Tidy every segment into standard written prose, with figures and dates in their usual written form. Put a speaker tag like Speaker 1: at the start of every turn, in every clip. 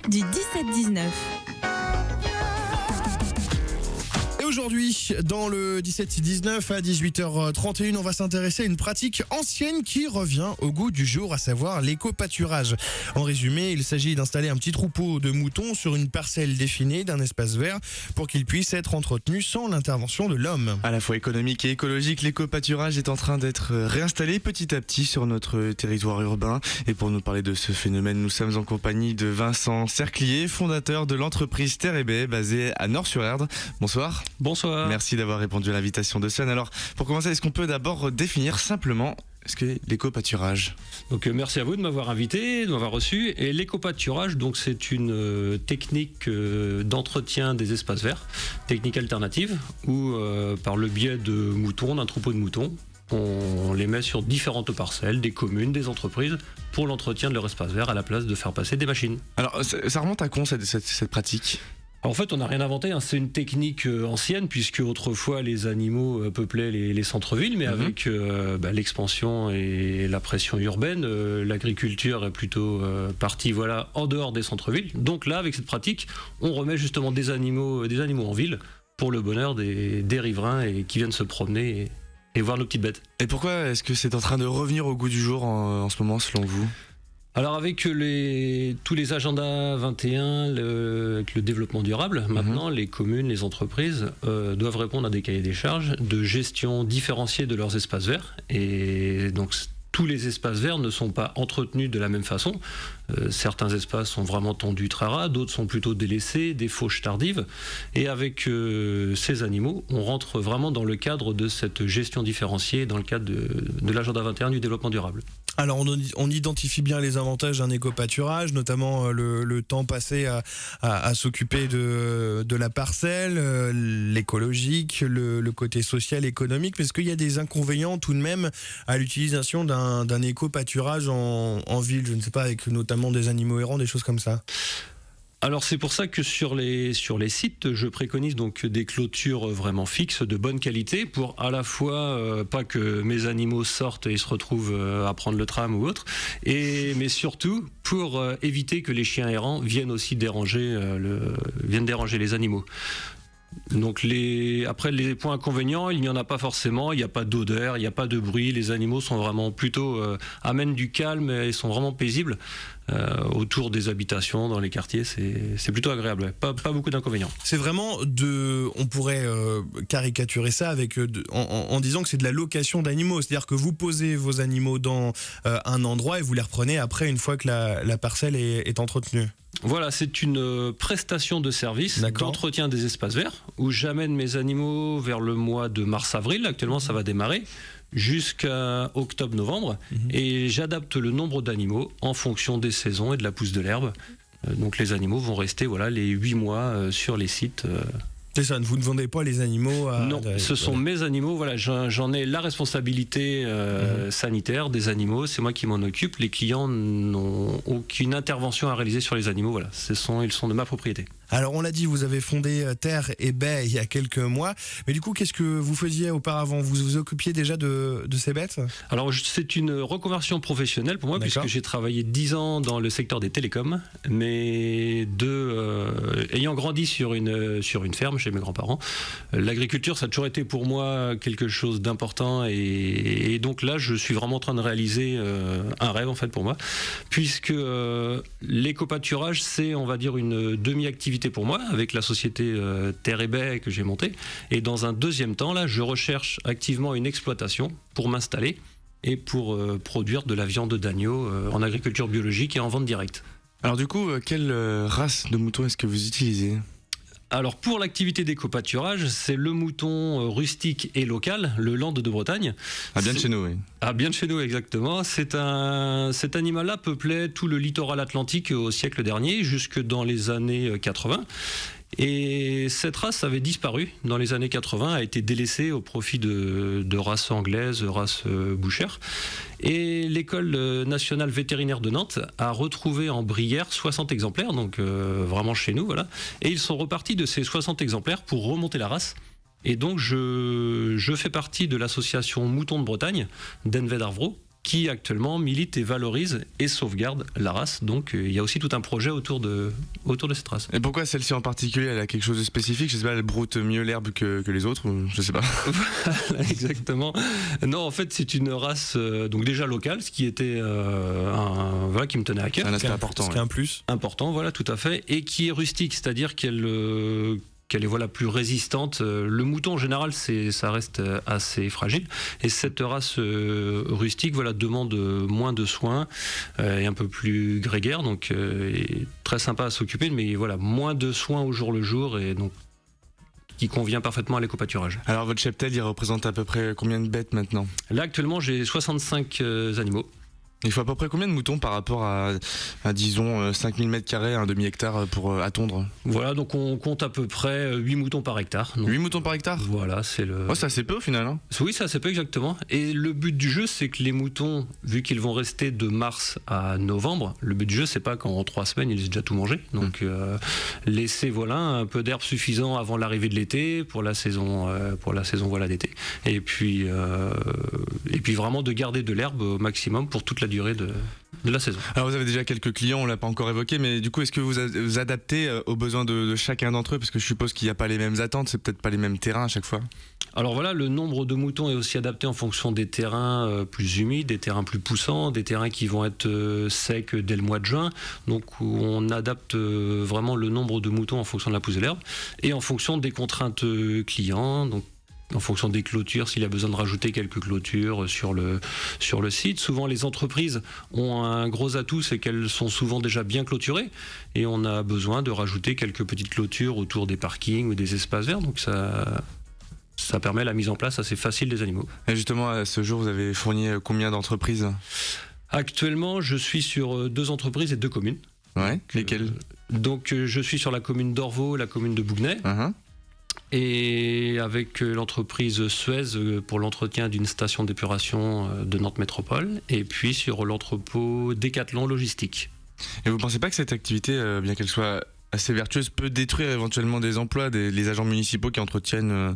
Speaker 1: du 17-19.
Speaker 2: Et aujourd'hui, dans le 17-19 à 18h31, on va s'intéresser à une pratique ancienne qui revient au goût du jour, à savoir l'éco-pâturage. En résumé, il s'agit d'installer un petit troupeau de moutons sur une parcelle définie d'un espace vert pour qu'ils puissent être entretenus sans l'intervention de l'homme.
Speaker 3: À la fois économique et écologique, l'éco-pâturage est en train d'être réinstallé petit à petit sur notre territoire urbain. Et pour nous parler de ce phénomène, nous sommes en compagnie de Vincent Cerclier, fondateur de l'entreprise Terre et Baie, basée à Nort-sur-Erdre. Bonsoir.
Speaker 4: Bonsoir.
Speaker 3: Merci d'avoir répondu à l'invitation de Sven. Alors, pour commencer, est-ce qu'on peut d'abord définir simplement ce qu'est l'éco-pâturage ?
Speaker 4: Donc merci à vous de m'avoir invité, de m'avoir reçu. Et l'éco-pâturage, donc c'est une technique d'entretien des espaces verts, technique alternative, où par le biais de moutons, d'un troupeau de moutons, on les met sur différentes parcelles, des communes, des entreprises, pour l'entretien de leur espace vert à la place de faire passer des machines.
Speaker 3: Alors, ça remonte à quand cette pratique ?
Speaker 4: En fait, on n'a rien inventé, hein. C'est une technique ancienne, puisque autrefois les animaux peuplaient les centres-villes, mais avec l'expansion et la pression urbaine, l'agriculture est plutôt partie en dehors des centres-villes. Donc là, avec cette pratique, on remet justement des animaux en ville pour le bonheur des riverains et qui viennent se promener et voir nos petites bêtes.
Speaker 3: Et pourquoi est-ce que c'est en train de revenir au goût du jour en ce moment, selon vous ?
Speaker 4: Alors avec tous les agendas 21, avec le développement durable, maintenant les communes, les entreprises doivent répondre à des cahiers des charges de gestion différenciée de leurs espaces verts. Et donc tous les espaces verts ne sont pas entretenus de la même façon. Certains espaces sont vraiment tendus très ras, d'autres sont plutôt délaissés, des fauches tardives. Et avec ces animaux, on rentre vraiment dans le cadre de cette gestion différenciée, dans le cadre de l'agenda 21 du développement durable.
Speaker 2: Alors on identifie bien les avantages d'un éco-pâturage, notamment le temps passé à s'occuper de la parcelle, l'écologique, le côté social, économique, mais est-ce qu'il y a des inconvénients tout de même à l'utilisation d'un éco-pâturage en ville, je ne sais pas, avec notamment des animaux errants, des choses comme ça ?
Speaker 4: Alors c'est pour ça que sur les sites, je préconise donc des clôtures vraiment fixes, de bonne qualité, pour à la fois pas que mes animaux sortent et se retrouvent à prendre le tram ou autre, mais surtout pour éviter que les chiens errants viennent aussi déranger les animaux. Donc après les points inconvénients, il n'y en a pas forcément, il n'y a pas d'odeur, il n'y a pas de bruit, les animaux sont vraiment plutôt amènent du calme et sont vraiment paisibles autour des habitations, dans les quartiers, c'est plutôt agréable, pas beaucoup d'inconvénients.
Speaker 2: C'est vraiment on pourrait caricaturer ça avec en disant que c'est de la location d'animaux, c'est-à-dire que vous posez vos animaux dans un endroit et vous les reprenez après une fois que la parcelle est entretenue.
Speaker 4: Voilà, c'est une prestation de service d'entretien des espaces verts où j'amène mes animaux vers le mois de mars-avril, actuellement ça va démarrer, jusqu'à octobre-novembre, et j'adapte le nombre d'animaux en fonction des saisons et de la pousse de l'herbe. Donc les animaux vont rester les 8 mois sur les sites.
Speaker 2: C'est ça, vous ne vendez pas les animaux à...
Speaker 4: Non, ce sont mes animaux, j'en ai la responsabilité sanitaire des animaux, c'est moi qui m'en occupe, les clients n'ont aucune intervention à réaliser sur les animaux, ils sont de ma propriété.
Speaker 2: Alors on l'a dit, vous avez fondé Terre et Baie il y a quelques mois, mais du coup qu'est-ce que vous faisiez auparavant ? Vous vous occupiez déjà de ces bêtes ? Alors
Speaker 4: c'est une reconversion professionnelle pour moi, puisque j'ai travaillé 10 ans dans le secteur des télécoms, mais ayant grandi sur une ferme chez mes grands-parents, l'agriculture ça a toujours été pour moi quelque chose d'important, et donc là je suis vraiment en train de réaliser un rêve en fait pour moi, puisque l'éco-pâturage c'est on va dire une demi-activité pour moi avec la société Terre et Baie que j'ai montée, et dans un deuxième temps là je recherche activement une exploitation pour m'installer et pour produire de la viande d'agneau en agriculture biologique et en vente directe.
Speaker 3: Alors du coup, quelle race de mouton est-ce que vous utilisez ?
Speaker 4: Alors pour l'activité d'éco-pâturage, c'est le mouton rustique et local, le Land de Bretagne.
Speaker 3: Bien de chez nous, oui.
Speaker 4: Bien de chez nous, exactement. Cet animal-là peuplait tout le littoral atlantique au siècle dernier, jusque dans les années 80. Et cette race avait disparu dans les années 80, a été délaissée au profit de races anglaises, races bouchères. Et l'école nationale vétérinaire de Nantes a retrouvé en Brière 60 exemplaires, donc vraiment chez nous, voilà. Et ils sont repartis de ces 60 exemplaires pour remonter la race. Et donc je fais partie de l'association Moutons de Bretagne, d'Enved Arvro, qui actuellement milite et valorise et sauvegarde la race. Donc il y a aussi tout un projet autour de cette race.
Speaker 3: Et pourquoi celle-ci en particulier, elle a quelque chose de spécifique? Je sais pas, elle broute mieux l'herbe que les autres, je sais pas.
Speaker 4: Voilà, exactement. Non, en fait, c'est une race donc déjà locale, ce qui était voilà, qui me tenait à cœur.
Speaker 3: C'est un aspect important.
Speaker 2: Ce qui est un plus.
Speaker 4: Important, voilà, tout à fait. Et qui est rustique, c'est-à-dire qu'elle est voilà, plus résistante. Le mouton en général, ça reste assez fragile. Et cette race rustique voilà, demande moins de soins et un peu plus grégaire, donc est très sympa à s'occuper, mais voilà, moins de soins au jour le jour et donc qui convient parfaitement à l'éco-pâturage.
Speaker 3: Alors votre cheptel, il représente à peu près combien de bêtes maintenant?
Speaker 4: Là actuellement j'ai 65 animaux.
Speaker 3: Il faut à peu près combien de moutons par rapport à disons 5000 m², un demi-hectare à tondre?
Speaker 4: Voilà, donc on compte à peu près 8 moutons par hectare. Donc,
Speaker 3: 8 moutons par hectare?
Speaker 4: Voilà, c'est le...
Speaker 3: Oh, c'est assez peu au final, hein?
Speaker 4: Oui, c'est assez peu exactement. Et le but du jeu, c'est que les moutons, vu qu'ils vont rester de mars à novembre, le but du jeu, c'est pas qu'en 3 semaines, ils aient déjà tout mangé. Donc laisser voilà, un peu d'herbe suffisant avant l'arrivée de l'été, pour la saison voilà, d'été. Et puis vraiment de garder de l'herbe au maximum pour toute la durée de la saison.
Speaker 3: Alors vous avez déjà quelques clients, on l'a pas encore évoqué, mais du coup est-ce que vous adaptez aux besoins de chacun d'entre eux, parce que je suppose qu'il n'y a pas les mêmes attentes, c'est peut-être pas les mêmes terrains à chaque fois?
Speaker 4: Alors voilà, le nombre de moutons est aussi adapté en fonction des terrains plus humides, des terrains plus poussants, des terrains qui vont être secs dès le mois de juin. Donc on adapte vraiment le nombre de moutons en fonction de la pousse de l'herbe et en fonction des contraintes clients. Donc en fonction des clôtures, s'il y a besoin de rajouter quelques clôtures sur le site. Souvent, les entreprises ont un gros atout, c'est qu'elles sont souvent déjà bien clôturées et on a besoin de rajouter quelques petites clôtures autour des parkings ou des espaces verts. Donc ça permet la mise en place assez facile des animaux.
Speaker 3: Et justement, à ce jour, vous avez fourni combien d'entreprises?
Speaker 4: Actuellement, je suis sur 2 entreprises et 2 communes.
Speaker 3: Ouais, lesquelles?
Speaker 4: Donc, je suis sur la commune d'Orvaux, la commune de Bouguenais. Et avec l'entreprise Suez pour l'entretien d'une station d'épuration de Nantes Métropole, et puis sur l'entrepôt Décathlon Logistique.
Speaker 3: Et vous ne pensez pas que cette activité, bien qu'elle soit assez vertueuse, peut détruire éventuellement des emplois, les agents municipaux qui entretiennent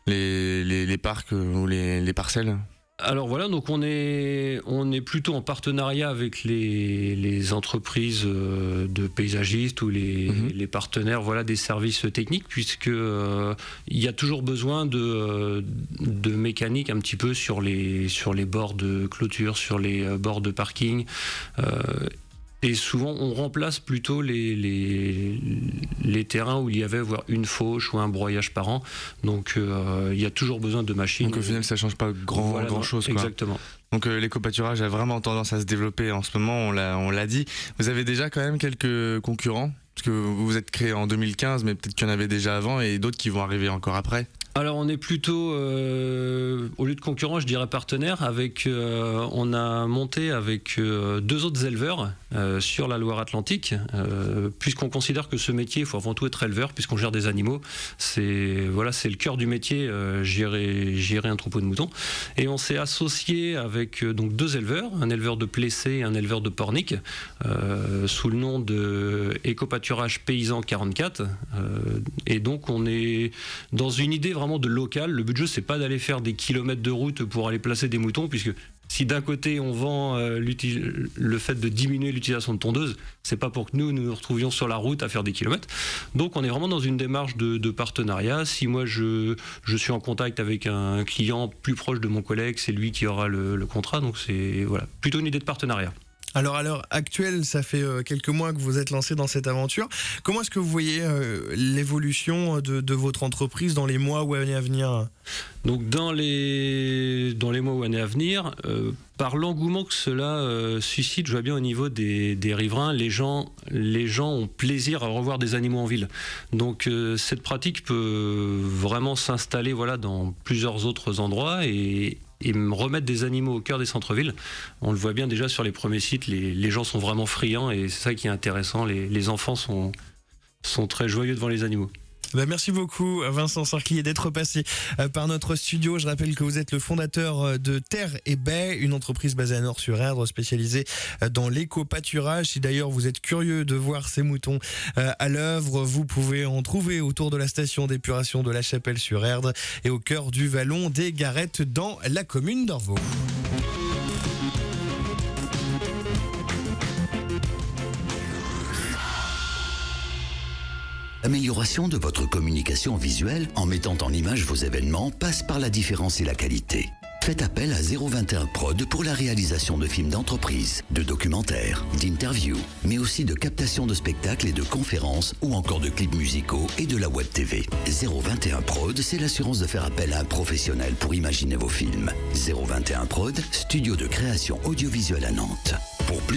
Speaker 3: les parcs ou les parcelles?
Speaker 4: Alors voilà, donc on est plutôt en partenariat avec les entreprises de paysagistes ou les partenaires voilà, des services techniques, puisque il y a toujours besoin de mécanique un petit peu sur les bords de clôture, sur les bords de parking. Et souvent, on remplace plutôt les terrains où il y avait voire une fauche ou un broyage par an. Donc, il y a toujours besoin de machines.
Speaker 3: Donc, au final, ça ne change pas grand chose, quoi.
Speaker 4: Exactement.
Speaker 3: Donc, l'éco-pâturage a vraiment tendance à se développer en ce moment, on l'a dit. Vous avez déjà quand même quelques concurrents? Parce que vous vous êtes créé en 2015, mais peut-être qu'il y en avait déjà avant et d'autres qui vont arriver encore après.
Speaker 4: Alors on est plutôt, au lieu de concurrents, je dirais partenaires. On a monté avec 2 autres éleveurs sur la Loire-Atlantique, puisqu'on considère que ce métier, il faut avant tout être éleveur, puisqu'on gère des animaux. C'est le cœur du métier, gérer un troupeau de moutons. Et on s'est associé avec donc 2 éleveurs, un éleveur de Plessé et un éleveur de Pornic, sous le nom de Éco-Pâturage Paysan 44. Et donc on est dans une idée vraiment de local. Le but du jeu, c'est pas d'aller faire des kilomètres de route pour aller placer des moutons, puisque si d'un côté on vend le fait de diminuer l'utilisation de tondeuses, c'est pas pour que nous retrouvions sur la route à faire des kilomètres. Donc on est vraiment dans une démarche de partenariat. Si moi je suis en contact avec un client plus proche de mon collègue, c'est lui qui aura le contrat. Donc c'est plutôt une idée de partenariat.
Speaker 2: Alors à l'heure actuelle, ça fait quelques mois que vous êtes lancé dans cette aventure. Comment est-ce que vous voyez l'évolution de votre entreprise dans les mois ou années à venir?
Speaker 4: Donc dans les mois ou années à venir, par l'engouement que cela suscite, je vois bien au niveau des riverains, les gens ont plaisir à revoir des animaux en ville. Donc cette pratique peut vraiment s'installer dans plusieurs autres endroits et remettre des animaux au cœur des centres-villes. On le voit bien déjà sur les premiers sites, les gens sont vraiment friands et c'est ça qui est intéressant. Les enfants sont très joyeux devant les animaux.
Speaker 2: Merci beaucoup Vincent Sarclier d'être passé par notre studio. Je rappelle que vous êtes le fondateur de Terre et Baie, une entreprise basée à Nort-sur-Erdre spécialisée dans l'éco-pâturage. Si d'ailleurs vous êtes curieux de voir ces moutons à l'œuvre, vous pouvez en trouver autour de la station d'épuration de la Chapelle-sur-Erdre et au cœur du vallon des Garettes dans la commune d'Orvaux.
Speaker 1: L'amélioration de votre communication visuelle en mettant en image vos événements passe par la différence et la qualité. Faites appel à 021 Prod pour la réalisation de films d'entreprise, de documentaires, d'interviews, mais aussi de captation de spectacles et de conférences ou encore de clips musicaux et de la web TV. 021 Prod, c'est l'assurance de faire appel à un professionnel pour imaginer vos films. 021 Prod, studio de création audiovisuelle à Nantes. Pour plus